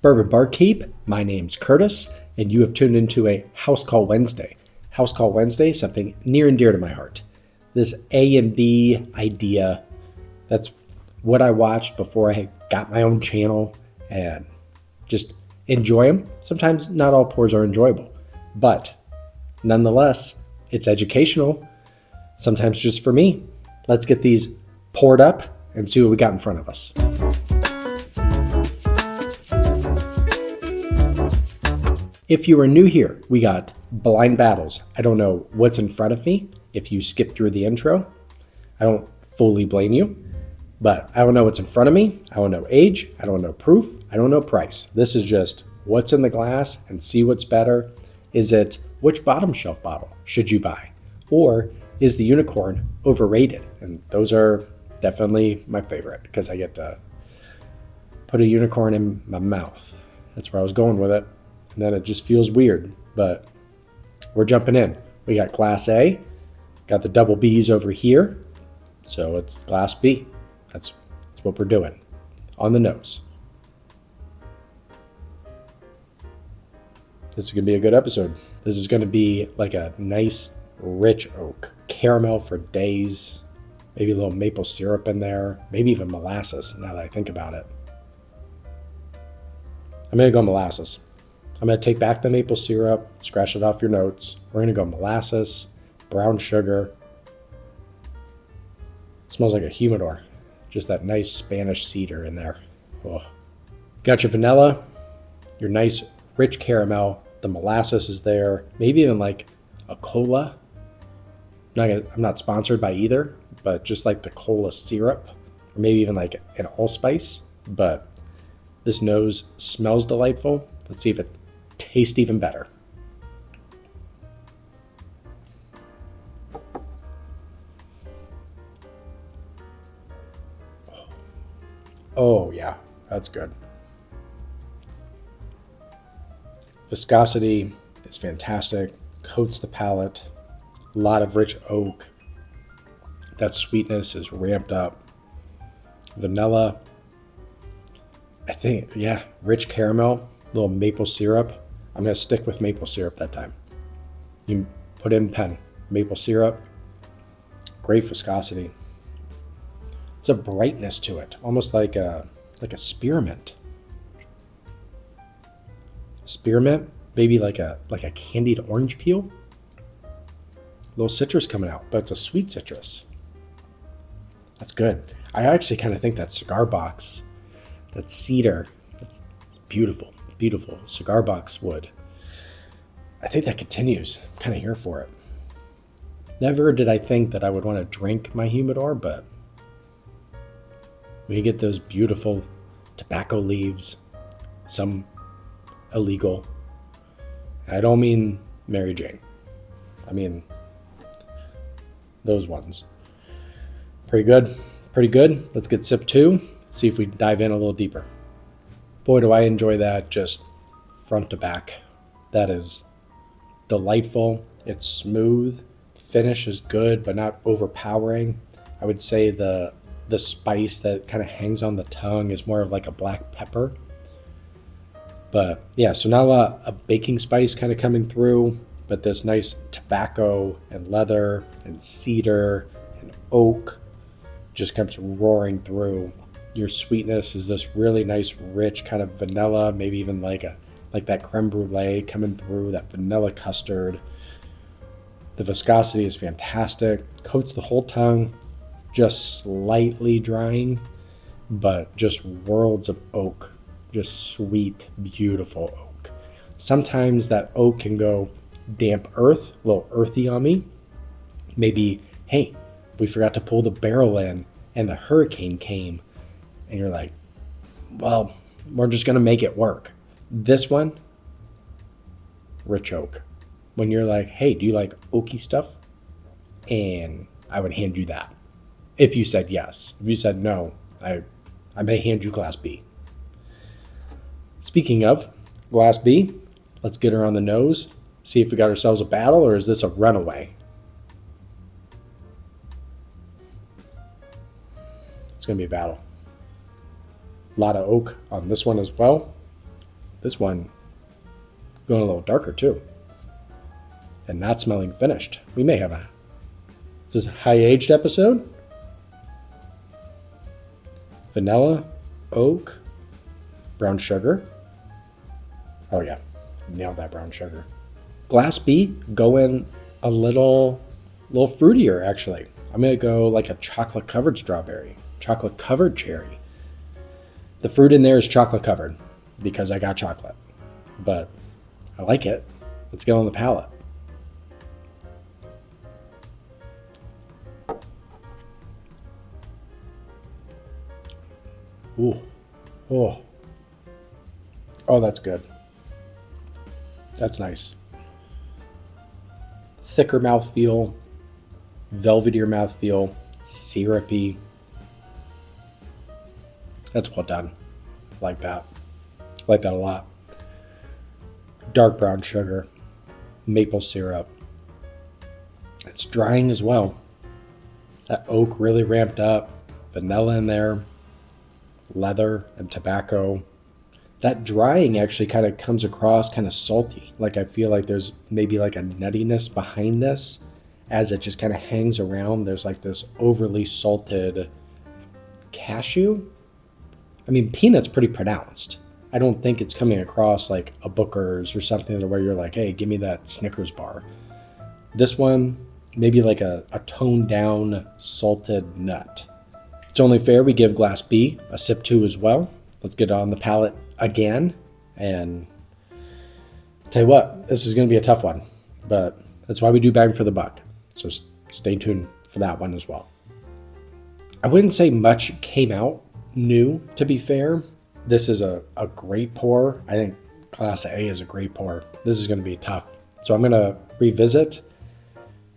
Bourbon Barkeep, my name's Curtis, and you have tuned into a House Call Wednesday. House Call Wednesday, something near and dear to my heart. This A and B idea, that's what I watched before I got my own channel and just enjoy them. Sometimes not all pours are enjoyable, but nonetheless, it's educational, sometimes just for me. Let's get these poured up and see what we got in front of us. If you are new here, we got blind battles. I don't know what's in front of me. If you skip through the intro, I don't fully blame you, but I don't know what's in front of me. I don't know age. I don't know proof. I don't know price. This is just what's in the glass and see what's better. Is it which bottom shelf bottle should you buy? Or is the unicorn overrated? And those are definitely my favorite because I get to put a unicorn in my mouth. That's where I was going with it. And then it just feels weird, but we're jumping in. We got Glass A, got the double B's over here, so it's Glass B. That's what we're doing. On the nose. This is going to be a good episode. This is going to be like a nice, rich oak. Caramel for days, maybe a little maple syrup in there, maybe even molasses, now that I think about it. I'm going to go molasses. I'm going to take back the maple syrup, scratch it off your notes. We're going to go molasses, brown sugar. It smells like a humidor. Just that nice Spanish cedar in there. Oh. Got your vanilla, your nice rich caramel. The molasses is there. Maybe even like a cola. I'm not sponsored by either, but just like the cola syrup. Or maybe even like an allspice. But this nose smells delightful. Let's see if it tastes even better. Oh yeah, that's good. Viscosity is fantastic, coats the palate, a lot of rich oak. That sweetness is ramped up. Vanilla, I think, yeah, rich caramel, little maple syrup. I'm going to stick with maple syrup that time. You put in pen, maple syrup, great viscosity. It's a brightness to it, almost like a spearmint. Spearmint, maybe like a candied orange peel. A little citrus coming out, but it's a sweet citrus. That's good. I actually kind of think that cigar box, that cedar, that's beautiful. Beautiful cigar box wood. I think that continues. I'm kind of here for it. Never did I think that I would want to drink my humidor, but when you get those beautiful tobacco leaves, some illegal. I don't mean Mary Jane. I mean those ones. Pretty good. Pretty good. Let's get sip 2. See if we dive in a little deeper. Boy, do I enjoy that just front to back. That is delightful. It's smooth. Finish is good, but not overpowering. I would say the spice that kind of hangs on the tongue is more of like a black pepper. But yeah, so not a baking spice kind of coming through, but this nice tobacco and leather and cedar and oak just comes roaring through. Your sweetness is this really nice, rich kind of vanilla, maybe even like that creme brulee coming through, that vanilla custard. The viscosity is fantastic, coats the whole tongue, just slightly drying, but just worlds of oak, just sweet, beautiful oak. Sometimes that oak can go damp earth, a little earthy on me. Maybe, hey, we forgot to pull the barrel in and the hurricane came. And you're like, well, we're just going to make it work. This one, rich oak. When you're like, hey, do you like oaky stuff? And I would hand you that. If you said yes. If you said no, I may hand you Glass B. Speaking of Glass B, let's get her on the nose. See if we got ourselves a battle, or is this a runaway? It's going to be a battle. A lot of oak on this one as well. This one going a little darker too. And not smelling finished. We may have is this a high-aged episode? Vanilla, oak, brown sugar. Oh yeah, nailed that brown sugar. Glass B, going a little fruitier actually. I'm gonna go like a chocolate covered strawberry, chocolate covered cherry. The fruit in there is chocolate covered because I got chocolate, but I like it. Let's get on the palate. Ooh, oh, that's good. That's nice. Thicker mouthfeel, velvetier mouthfeel, syrupy. That's well done. Like that. Like that a lot. Dark brown sugar, maple syrup. It's drying as well. That oak really ramped up. Vanilla in there. Leather and tobacco. That drying actually kind of comes across kind of salty. Like I feel like there's maybe like a nuttiness behind this as it just kind of hangs around. There's like this overly salted cashew. I mean, peanut's pretty pronounced. I don't think it's coming across like a Booker's or something where you're like, hey, give me that Snickers bar. This one, maybe like a toned down salted nut. It's only fair we give Glass B a sip too as well. Let's get on the palate again. And tell you what, this is going to be a tough one, but that's why we do bang for the buck. So stay tuned for that one as well. I wouldn't say much came out new, to be fair. This is a great pour. I think Class A is a great pour. This is going to be tough. So I'm going to revisit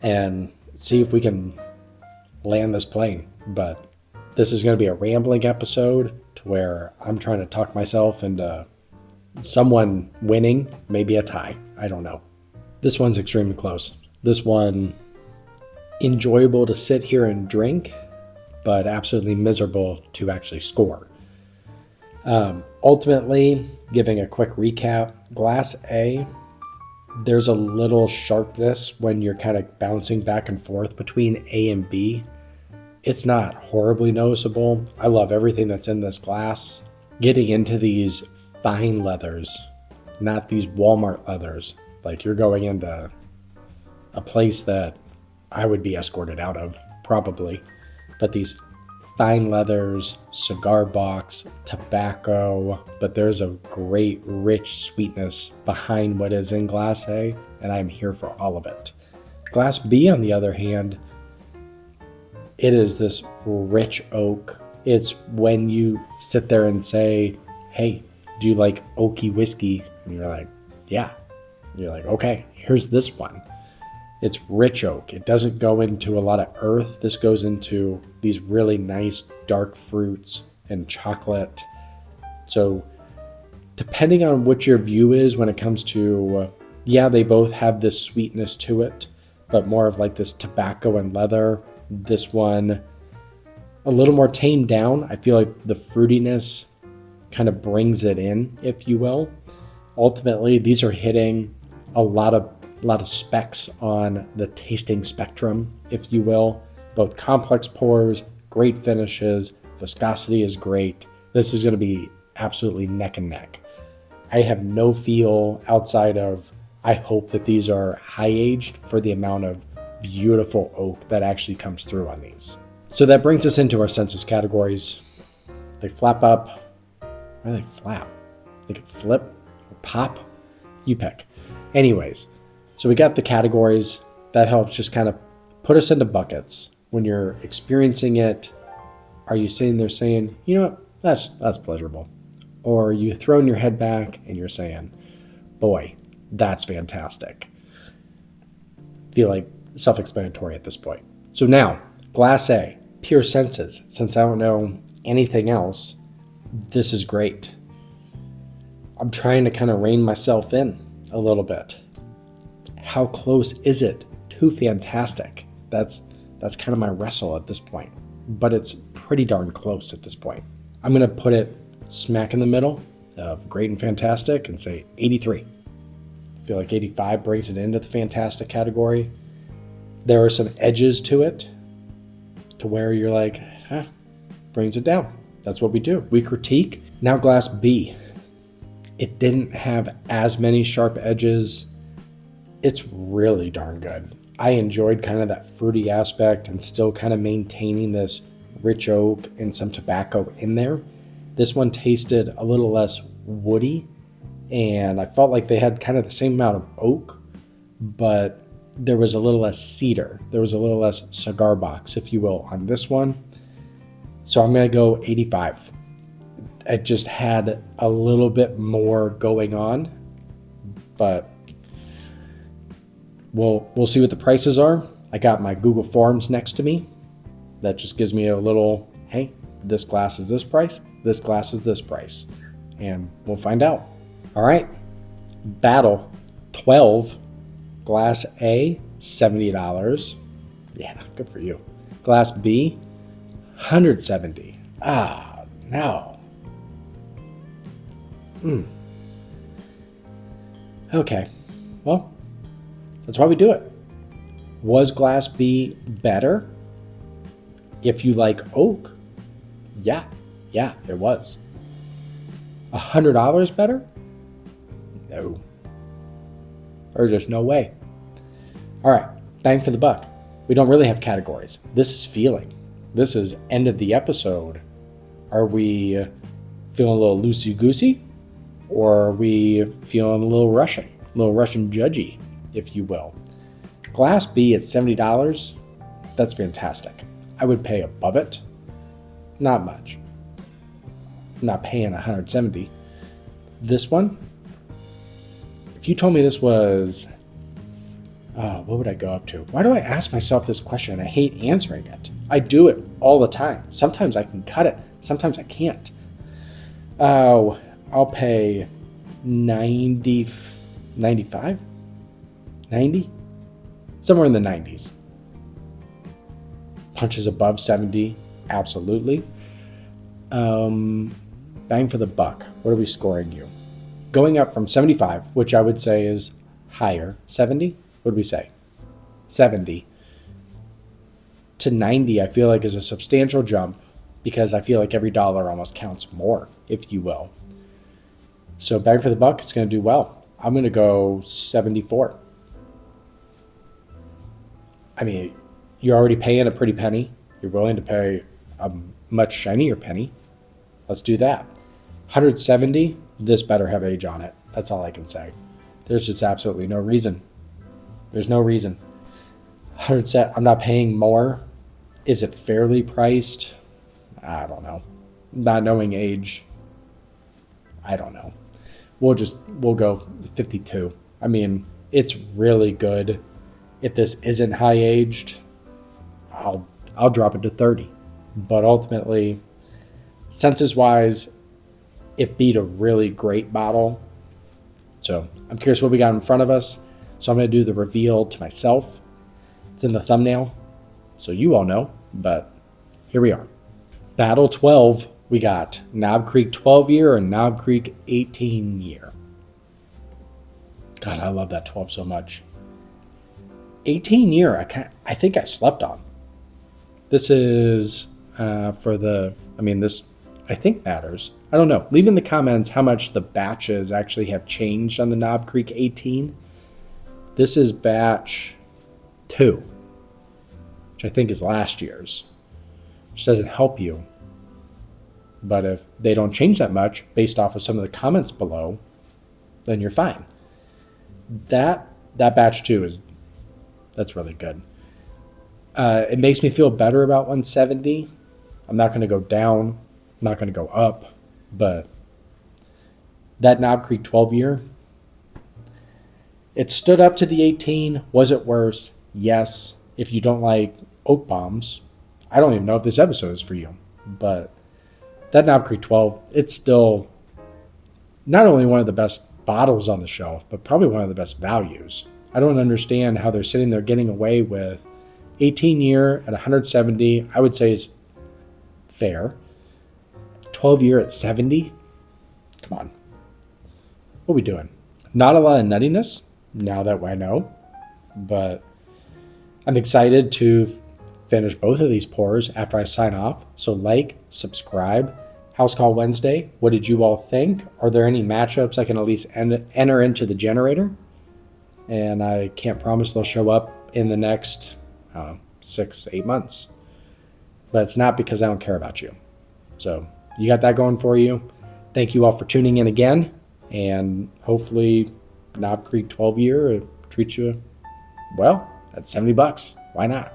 and see if we can land this plane. But this is going to be a rambling episode to where I'm trying to talk myself into someone winning, maybe a tie. I don't know. This one's extremely close. This one, enjoyable to sit here and drink, but absolutely miserable to actually score. Ultimately, giving a quick recap, Glass A, there's a little sharpness when you're kind of bouncing back and forth between A and B. It's not horribly noticeable. I love everything that's in this glass. Getting into these fine leathers, not these Walmart leathers. Like you're going into a place that I would be escorted out of, probably. But these fine leathers, cigar box, tobacco, but there's a great rich sweetness behind what is in Glass A, and I'm here for all of it. Glass B, on the other hand, it is this rich oak. It's when you sit there and say, hey, do you like oaky whiskey? And you're like, yeah. And you're like, okay, here's this one. It's rich oak. It doesn't go into a lot of earth. This goes into these really nice dark fruits and chocolate. So depending on what your view is when it comes to, yeah, they both have this sweetness to it, but more of like this tobacco and leather. This one, a little more tamed down. I feel like the fruitiness kind of brings it in, if you will. Ultimately, these are hitting a lot of specs on the tasting spectrum, if you will. Both complex pours, great finishes, viscosity is great. This is going to be absolutely neck and neck. I have no feel outside of, I hope that these are high aged for the amount of beautiful oak that actually comes through on these. So that brings us into our census categories. They flap up. Why do they flap? They could flip or pop. You pick. Anyways, so we got the categories. That helps just kind of put us into buckets. When you're experiencing it, are you sitting there saying, you know what, that's pleasurable? Or are you throwing your head back and you're saying, boy, that's fantastic? Feel like self-explanatory at this point. So now, Glass A, pure senses. Since I don't know anything else, this is great. I'm trying to kind of rein myself in a little bit. How close is it to fantastic? That's kind of my wrestle at this point, but it's pretty darn close at this point. I'm going to put it smack in the middle of great and fantastic and say 83. I feel like 85 brings it into the fantastic category. There are some edges to it to where you're like, brings it down. That's what we do. We critique. Now glass B. It didn't have as many sharp edges. It's really darn good. I enjoyed kind of that fruity aspect and still kind of maintaining this rich oak and some tobacco in there. This one tasted a little less woody, and I felt like they had kind of the same amount of oak, but there was a little less cedar. There was a little less cigar box, if you will, on this one. So I'm going to go 85. It just had a little bit more going on, but we'll see what the prices are. I got my Google Forms next to me. That just gives me a little, hey, this glass is this price, this glass is this price, and we'll find out. All right, Battle 12, Glass A, $70. Yeah, good for you. Glass B, $170. No. Okay, well, that's why we do it. Was Glass B better? If you like oak, yeah, it was. $100 better? No. There's just no way. All right, bang for the buck. We don't really have categories. This is feeling. This is end of the episode. Are we feeling a little loosey-goosey? Or are we feeling a little Russian judgy, if you will? Glass B at $70, that's fantastic. I would pay above it. Not much. I'm not paying $170. This one, if you told me this was, what would I go up to? Why do I ask myself this question? I hate answering it. I do it all the time. Sometimes I can cut it. Sometimes I can't. Oh, I'll pay 90, 95, 90, somewhere in the 90s. Punches above 70, absolutely. Bang for the buck. What are we scoring you? Going up from 75, which I would say is higher. 70? What did we say? 70 to 90, I feel like is a substantial jump because I feel like every dollar almost counts more, if you will. So bang for the buck, it's going to do well. I'm going to go 74. I mean, you're already paying a pretty penny. You're willing to pay a much shinier penny. Let's do that. 170, this better have age on it. That's all I can say. There's just absolutely no reason. There's no reason. 100, I'm not paying more. Is it fairly priced? I don't know. Not knowing age, I don't know. We'll go 52. I mean, it's really good. If this isn't high aged, I'll drop it to 30. But ultimately, census wise, it beat a really great bottle. So I'm curious what we got in front of us. So I'm going to do the reveal to myself. It's in the thumbnail, so you all know, but here we are. Battle 12, we got Knob Creek 12 year and Knob Creek 18 year. God, I love that 12 so much. 18 year, I think I slept on. This is this I think matters. I don't know. Leave in the comments how much the batches actually have changed on the Knob Creek 18. This is batch 2, which I think is last year's, which doesn't help you. But if they don't change that much based off of some of the comments below, then you're fine. That batch 2 that's really good. It makes me feel better about 170. I'm not going to go down. I'm not going to go up. But that Knob Creek 12 year, it stood up to the 18. Was it worse? Yes. If you don't like oak bombs, I don't even know if this episode is for you. But that Knob Creek 12, it's still not only one of the best bottles on the shelf, but probably one of the best values. I don't understand how they're sitting there getting away with 18 year at 170, I would say is fair. 12 year at 70? Come on. what we doing? Not a lot of nuttiness now that I know, but I'm excited to finish both of these pours after I sign off. So like, subscribe. House Call Wednesday. What did you all think? Are there any matchups I can at least enter into the generator? And I can't promise they'll show up in the next 6-8 months. But it's not because I don't care about you. So you got that going for you. Thank you all for tuning in again. And hopefully Knob Creek 12 year treats you well at $70. Why not?